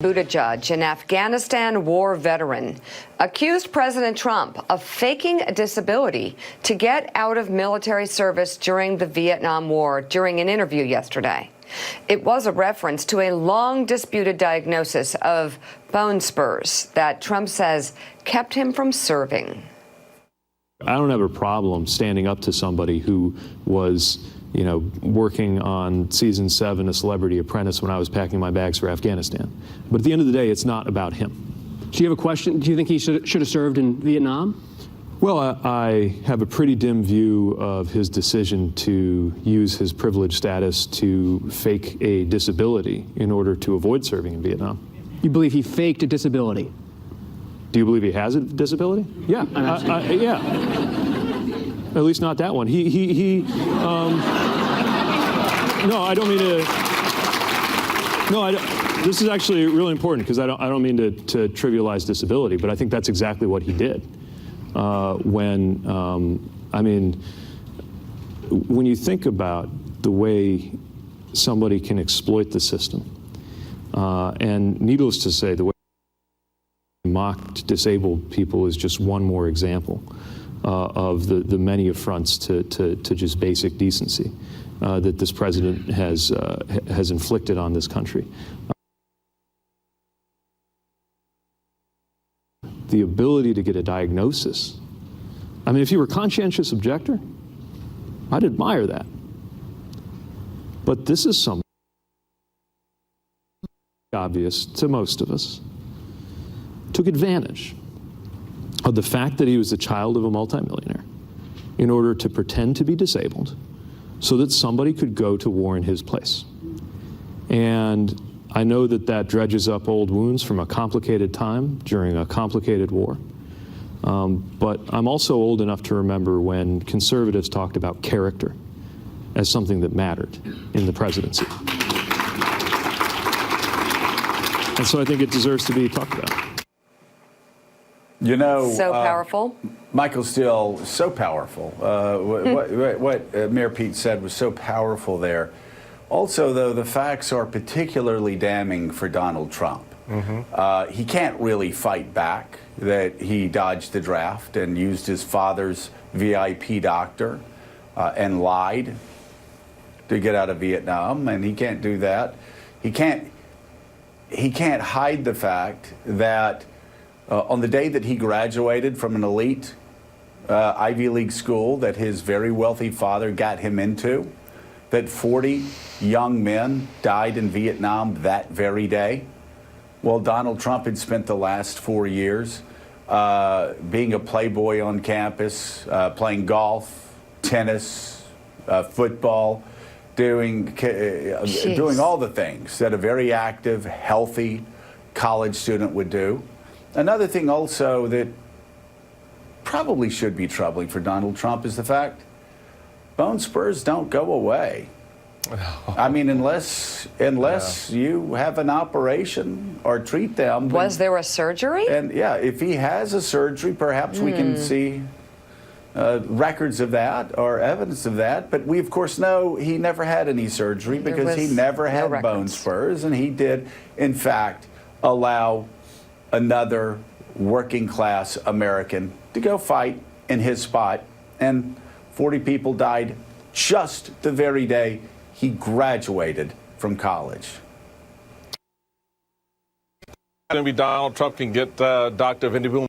Buttigieg, an Afghanistan war veteran, accused President Trump of faking a disability to get out of military service during the Vietnam War during an interview yesterday. It was a reference to a long disputed diagnosis of bone spurs that Trump says kept him from serving. I don't have a problem standing up to somebody who was, working on season 7 of Celebrity Apprentice when I was packing my bags for Afghanistan. But at the end of the day, it's not about him. Do you have a question? Do you think he should have served in Vietnam? Well, I have a pretty dim view of his decision to use his privileged status to fake a disability in order to avoid serving in Vietnam. You believe he faked a disability? Do you believe he has a disability? Yeah. Yeah. At least not that one. No, I don't mean to. No, this is actually really important because I don't mean to trivialize disability, but I think that's exactly what he did. When you think about the way somebody can exploit the system, and needless to say, the way mocked disabled people is just one more example of the many affronts to just basic decency that this president has inflicted on this country. The ability to get a diagnosis. I mean, if you were a conscientious objector, I'd admire that. But this is something obvious to most of us. Took advantage of the fact that he was the child of a multimillionaire in order to pretend to be disabled so that somebody could go to war in his place. And I know that dredges up old wounds from a complicated time during a complicated war. But I'm also old enough to remember when conservatives talked about character as something that mattered in the presidency. And so I think it deserves to be talked about. So powerful. Michael Steele, so powerful. What Mayor Pete said was so powerful there. Also, though, the facts are particularly damning for Donald Trump. Mm-hmm. He can't really fight back that he dodged the draft and used his father's VIP doctor and lied to get out of Vietnam, and he can't do that. He can't hide the fact that on the day that he graduated from an elite Ivy League school that his very wealthy father got him into, that 40 young men died in Vietnam that very day. Well, Donald Trump had spent the last 4 years being a playboy on campus, playing golf, tennis, football, doing all the things that a very active, healthy college student would do. Another thing also that probably should be troubling for Donald Trump is the fact bone spurs don't go away. I mean, unless you have an operation or treat them. Was there a surgery? And yeah, if he has a surgery, perhaps we can see records of that or evidence of that. But we, of course, know he never had any surgery because he never had bone spurs. And he did, in fact, allow another working class American to go fight in his spot. And 40 people died just the very day he graduated from college. Maybe Donald Trump can get Dr. Vindy Boom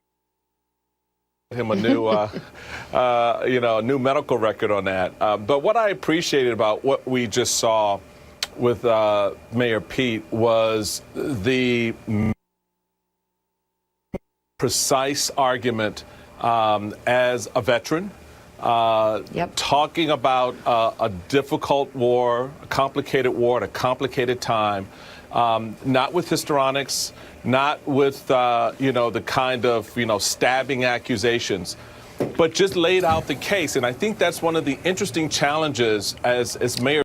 him a new, a new medical record on that. But what I appreciated about what we just saw with Mayor Pete was the precise argument as a veteran. Talking about a difficult war, a complicated war at a complicated time, not with histrionics, not with, the kind of, stabbing accusations, but just laid out the case. And I think that's one of the interesting challenges as mayor.